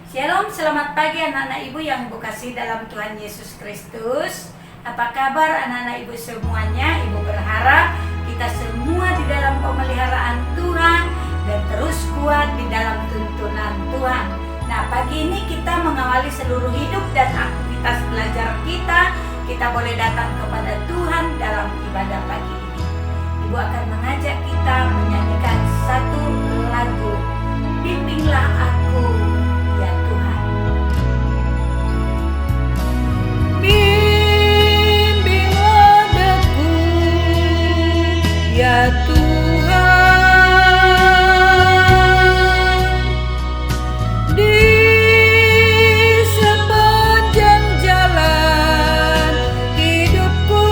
Shalom, selamat pagi anak-anak ibu yang ibu kasih dalam Tuhan Yesus Kristus. Apa kabar anak-anak ibu semuanya? Ibu berharap kita semua di dalam pemeliharaan Tuhan dan terus kuat di dalam tuntunan Tuhan. Nah, pagi ini kita mengawali seluruh hidup dan aktivitas belajar kita. Kita boleh datang kepada Tuhan dalam ibadah pagi ini. Ibu akan mengajak kita menyanyikan satu lagu, Bimbinglah Aku, ya Tuhan. Bimbinglah aku, ya Tuhan, di sepanjang jalan hidupku.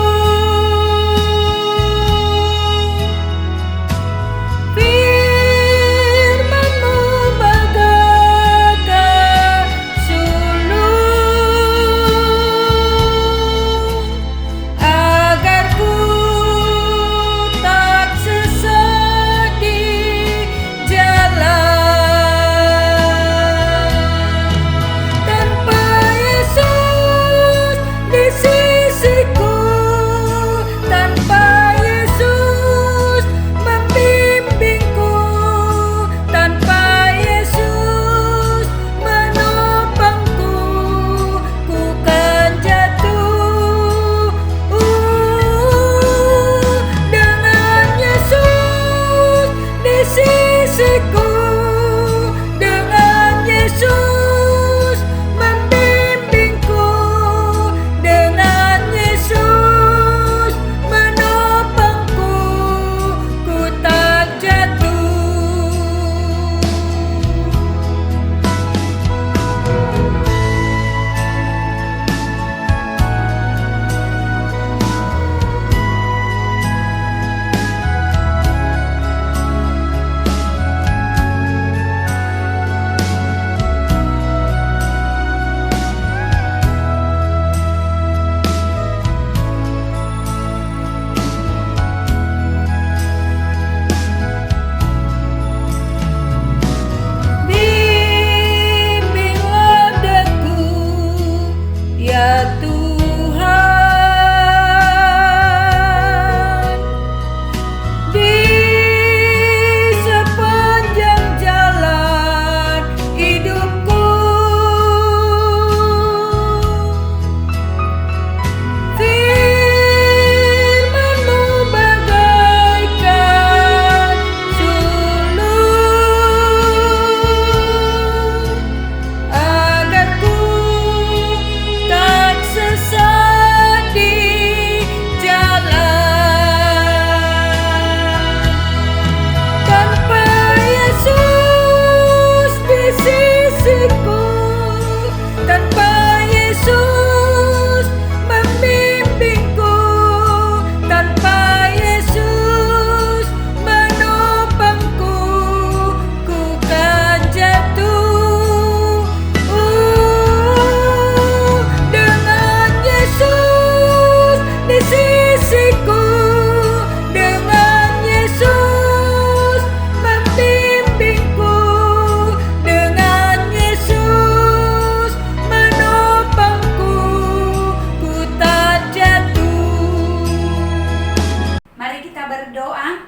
Firman-Mu bagaikan sulung, agar ku tak sesat di jalan. Tanpa Yesus di sisiku, tanpa Yesus membimbingku, tanpa Yesus menopangku, ku kan jatuh. Dengan Yesus di sisiku, dengan Yesus membimbingku, dengan Yesus menopangku, ku tak jatuh. Bimbinglah aku, ya Tuhan, di sepanjang jalan hidupku. Firman-Mu bagaikan sulung, agar ku tak sesat di jalan. Tanpa Yesus di sisiku, tanpa Yesus membimbingku, tanpa Yesus menopangku, ku kan jatuh. Dengan Yesus di sisiku, dengan Yesus membimbingku, dengan Yesus menopangku, ku tak jatuh. Mari kita berdoa.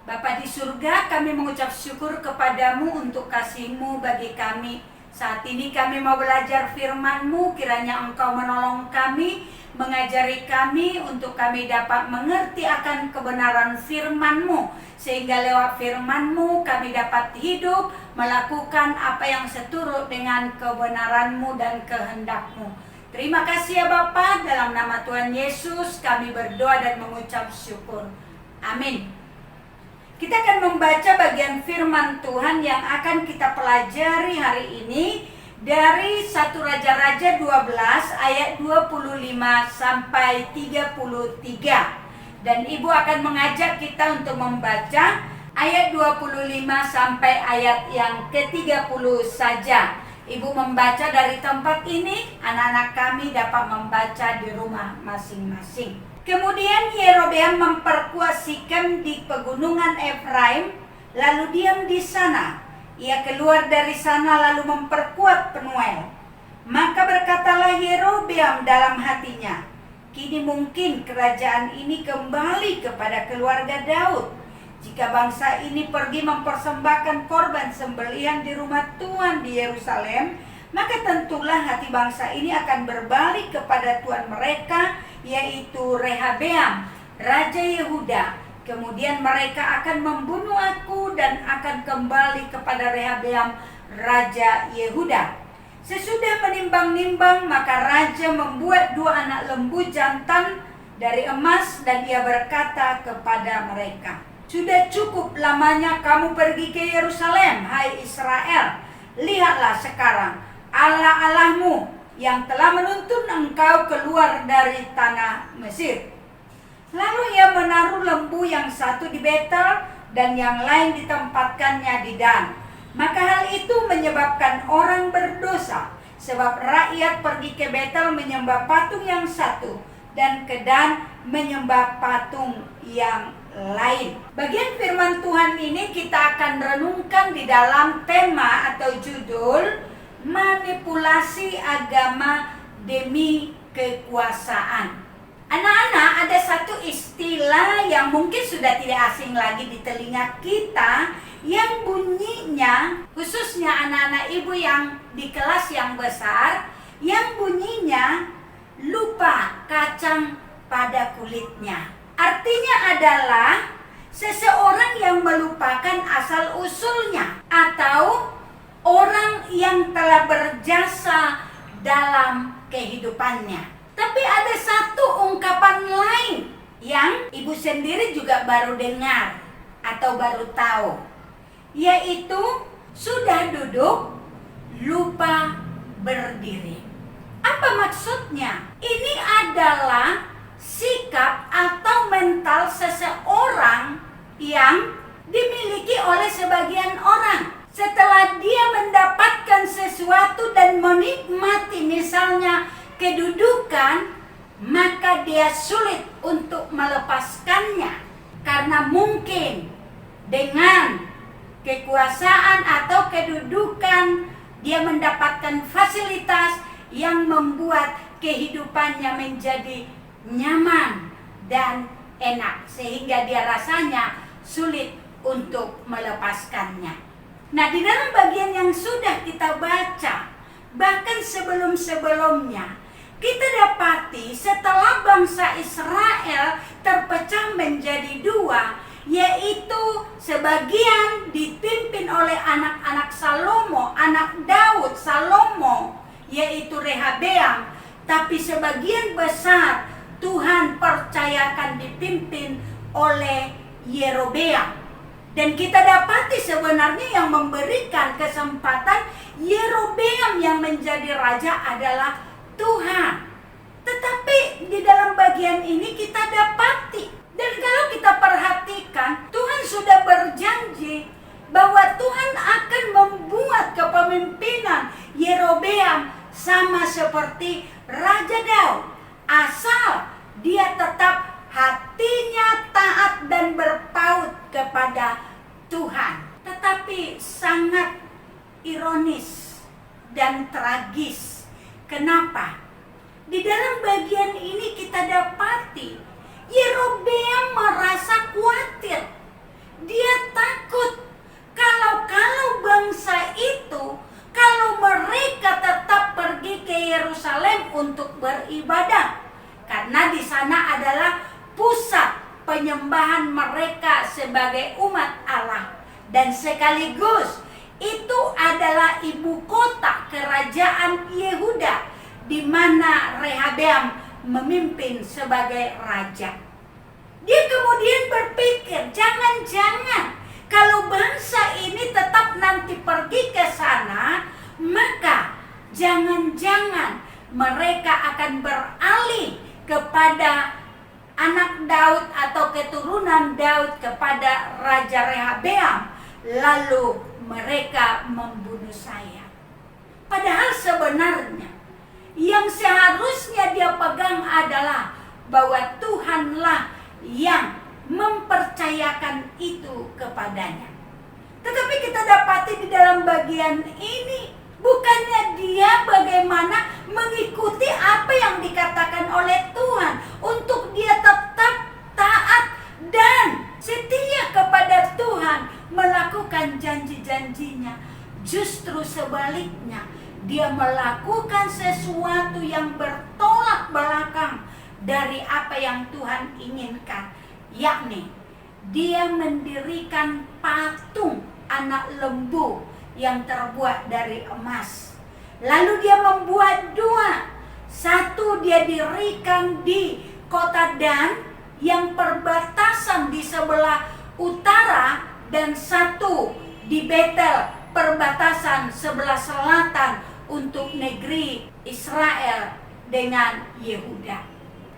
Bapa di surga, kami mengucap syukur kepadamu untuk kasih-Mu bagi kami. Saat ini kami mau belajar firman-Mu, kiranya Engkau menolong kami, mengajari kami untuk kami dapat mengerti akan kebenaran firman-Mu, sehingga lewat firman-Mu kami dapat hidup, melakukan apa yang seturut dengan kebenaran-Mu dan kehendak-Mu. Terima kasih ya Bapa, dalam nama Tuhan Yesus kami berdoa dan mengucap syukur. Amin. Kita akan membaca bagian firman Tuhan yang akan kita pelajari hari ini dari 1 Raja-Raja 12 ayat 25 sampai 33. Dan Ibu akan mengajak kita untuk membaca ayat 25 sampai ayat yang ke-30 saja. Ibu membaca dari tempat ini, anak-anak kami dapat membaca di rumah masing-masing. Kemudian Yerobeam memperkuat Sikem di pegunungan Efraim, lalu diam di sana. Ia keluar dari sana lalu memperkuat Penuel. Maka berkatalah Yerobeam dalam hatinya, kini mungkin kerajaan ini kembali kepada keluarga Daud. Jika bangsa ini pergi mempersembahkan korban sembelihan di rumah Tuhan di Yerusalem, maka tentulah hati bangsa ini akan berbalik kepada Tuhan mereka, yaitu Rehabeam, Raja Yehuda. Kemudian mereka akan membunuh aku dan akan kembali kepada Rehabeam, Raja Yehuda. Sesudah menimbang-nimbang, maka raja membuat 2 anak lembu jantan dari emas, dan ia berkata kepada mereka, sudah cukup lamanya kamu pergi ke Yerusalem, hai Israel. Lihatlah sekarang Allah-Allahmu yang telah menuntun engkau keluar dari tanah Mesir. Lalu ia menaruh lembu yang satu di Betel dan yang lain ditempatkannya di Dan. Maka hal itu menyebabkan orang berdosa, sebab rakyat pergi ke Betel menyembah patung yang satu, dan ke Dan menyembah patung yang lain. Bagian firman Tuhan ini kita akan renungkan di dalam tema atau judul manipulasi agama demi kekuasaan. Anak-anak, ada satu istilah yang mungkin sudah tidak asing lagi di telinga kita, yang bunyinya, khususnya anak-anak ibu yang di kelas yang besar, yang bunyinya lupa kacang pada kulitnya. Artinya adalah seseorang yang melupakan asal usulnya, atau orang yang telah berjasa dalam kehidupannya. Tapi ada satu ungkapan lain yang ibu sendiri juga baru dengar atau baru tahu, yaitu sudah duduk lupa berdiri. Apa maksudnya? Ini adalah sikap atau mental seseorang yang dimiliki oleh sebagian orang. Setelah dia mendapatkan sesuatu dan menikmati misalnya kedudukan, maka dia sulit untuk melepaskannya, karena mungkin dengan kekuasaan atau kedudukan dia mendapatkan fasilitas yang membuat kehidupannya menjadi nyaman dan enak, sehingga dia rasanya sulit untuk melepaskannya. Nah, di dalam bagian yang sudah kita baca, bahkan sebelum-sebelumnya, kita dapati setelah bangsa Israel terpecah menjadi 2, yaitu sebagian dipimpin oleh anak-anak Salomo, anak Daud, Salomo, yaitu Rehabeam, tapi sebagian besar Tuhan percayakan dipimpin oleh Yerobeam. Dan kita dapati sebenarnya yang memberikan kesempatan Yerobeam yang menjadi raja adalah Tuhan. Tetapi di dalam bagian ini kita dapati, dan kalau kita perhatikan, Tuhan sudah berjanji bahwa Tuhan akan membuat kepemimpinan Yerobeam sama seperti Raja Daud, asal dia tetap hatinya taat dan berpaut kepada Tuhan. Tetapi sangat ironis dan tragis. Kenapa? Di dalam bagian ini kita dapati Yerobeam merasa khawatir. Dia takut kalau bangsa itu, kalau mereka tetap pergi ke Yerusalem untuk beribadah, karena di sana adalah pusat penyembahan mereka sebagai umat Allah, dan sekaligus itu adalah ibu kota kerajaan Yehuda, di mana Rehabeam memimpin sebagai raja. Dia kemudian berpikir, jangan-jangan kalau bangsa ini tetap nanti pergi ke sana, maka jangan-jangan mereka akan beralih kepada anak Daud atau keturunan Daud, kepada Raja Rehabeam, lalu mereka membunuh saya. Padahal sebenarnya yang seharusnya dia pegang adalah bahwa Tuhanlah yang mempercayakan itu kepadanya. Tetapi kita dapati di dalam bagian ini, bukannya dia bagaimana mengikuti apa yang dikatakan oleh Tuhan untuk dia tetap taat dan setia kepada Tuhan, melakukan janji-janjinya. Justru sebaliknya, dia melakukan sesuatu yang bertolak belakang dari apa yang Tuhan inginkan, yakni dia mendirikan patung anak lembu yang terbuat dari emas. Lalu dia membuat dua. Satu dia dirikan di kota Dan yang perbatasan di sebelah utara, dan satu di Betel perbatasan sebelah selatan untuk negeri Israel dengan Yehuda.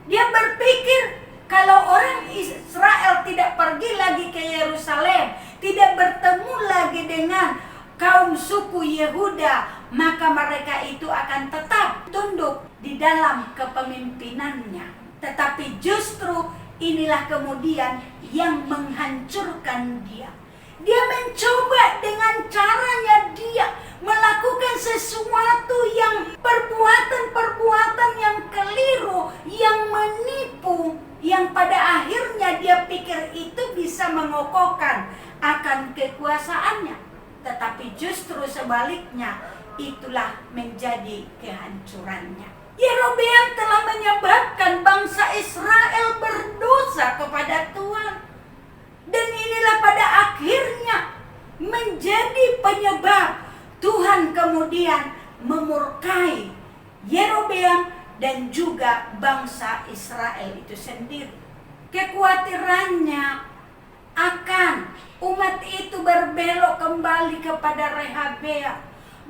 Dia berpikir kalau orang Israel tidak pergi lagi ke Yerusalem, tidak bertemu lagi dengan kaum suku Yehuda, maka mereka itu akan tetap tunduk di dalam kepemimpinannya. Tetapi justru inilah kemudian yang menghancurkan dia. Dia mencoba dengan caranya dia melakukan sesuatu yang perbuatan-perbuatan yang keliru, yang menipu, yang pada akhirnya dia pikir itu bisa mengokohkan akan kekuasaannya. Tetapi justru sebaliknya, itulah menjadi kehancurannya. Yerobeam telah menyebabkan bangsa Israel berdosa kepada Tuhan. Dan inilah pada akhirnya menjadi penyebab Tuhan kemudian memurkai Yerobeam dan juga bangsa Israel itu sendiri. Kekhawatirannya akan umat itu berbelok kembali kepada Rehabeam.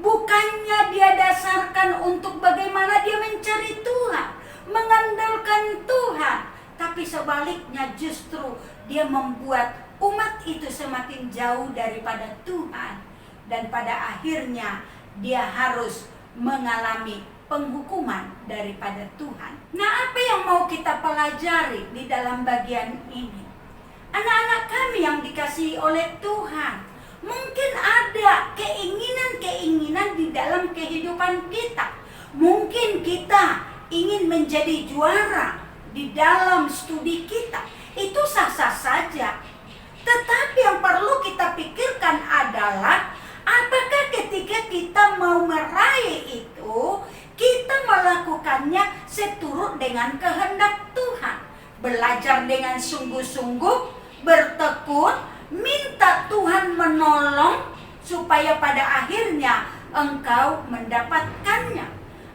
Bukannya dia dasarkan untuk bagaimana dia mencari Tuhan, mengandalkan Tuhan, tapi sebaliknya justru dia membuat umat itu semakin jauh daripada Tuhan. Dan pada akhirnya dia harus mengalami penghukuman daripada Tuhan. Nah, apa yang mau kita pelajari di dalam bagian ini? Anak-anak kami yang dikasihi oleh Tuhan, mungkin ada keinginan-keinginan di dalam kehidupan kita. Mungkin kita ingin menjadi juara di dalam studi kita. Itu sah-sah saja. Tetapi yang perlu kita pikirkan adalah apakah ketika kita mau meraih itu, kita melakukannya seturut dengan kehendak Tuhan. Belajar dengan sungguh-sungguh, bertekun, minta Tuhan menolong supaya pada akhirnya engkau mendapatkannya.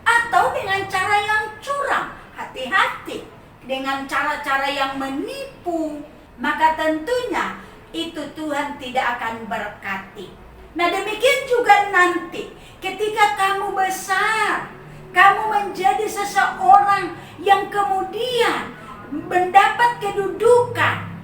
Atau dengan cara yang curang, hati-hati. Dengan cara-cara yang menipu, maka tentunya itu Tuhan tidak akan berkati. Nah, demikian juga nanti ketika kamu besar, kamu menjadi seseorang yang kemudian mendapat kedudukan.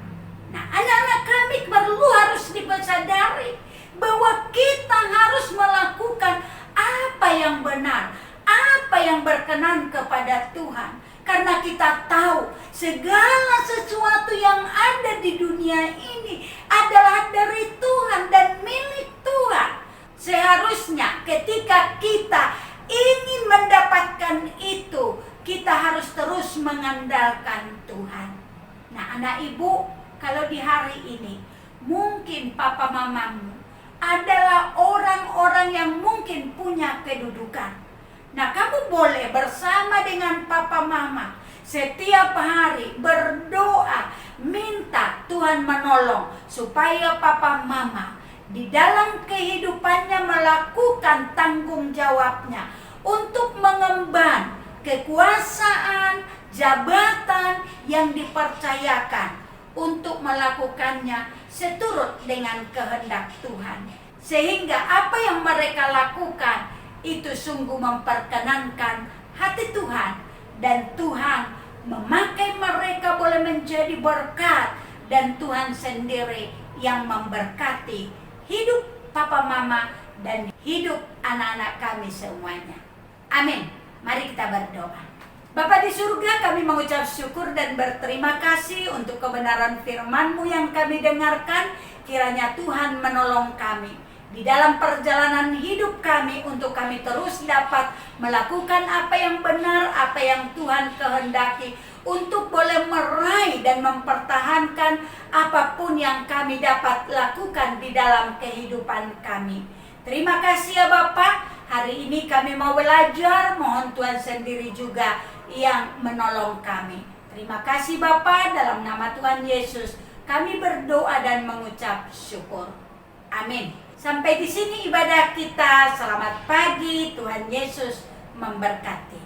Nah, anak-anak kami perlu harus disadari bahwa kita harus melakukan apa yang benar, apa yang berkenan kepada Tuhan. Karena kita tahu segala sesuatu yang ada di dunia ini adalah dari Tuhan dan milik Tuhan. Seharusnya ketika kita ingin mendapatkan itu, kita harus terus mengandalkan Tuhan. Nah, anak ibu, kalau di hari ini mungkin papa mamamu adalah orang-orang yang mungkin punya kedudukan. Nah, kamu boleh bersama dengan papa mama setiap hari berdoa, minta Tuhan menolong supaya papa mama di dalam kehidupannya melakukan tanggung jawabnya untuk mengemban kekuasaan, jabatan yang dipercayakan, untuk melakukannya seturut dengan kehendak Tuhan. Sehingga apa yang mereka lakukan itu sungguh memperkenankan hati Tuhan, dan Tuhan memakai mereka boleh menjadi berkat, dan Tuhan sendiri yang memberkati hidup papa mama dan hidup anak-anak kami semuanya. Amin. Mari kita berdoa. Bapa di surga, kami mengucap syukur dan berterima kasih untuk kebenaran firman-Mu yang kami dengarkan. Kiranya Tuhan menolong kami di dalam perjalanan hidup kami untuk kami terus dapat melakukan apa yang benar, apa yang Tuhan kehendaki, untuk boleh meraih dan mempertahankan apapun yang kami dapat lakukan di dalam kehidupan kami. Terima kasih ya Bapa. Hari ini kami mau belajar, mohon Tuhan sendiri juga yang menolong kami. Terima kasih Bapa, dalam nama Tuhan Yesus kami berdoa dan mengucap syukur. Amin. Sampai di sini ibadah kita. Selamat pagi, Tuhan Yesus memberkati.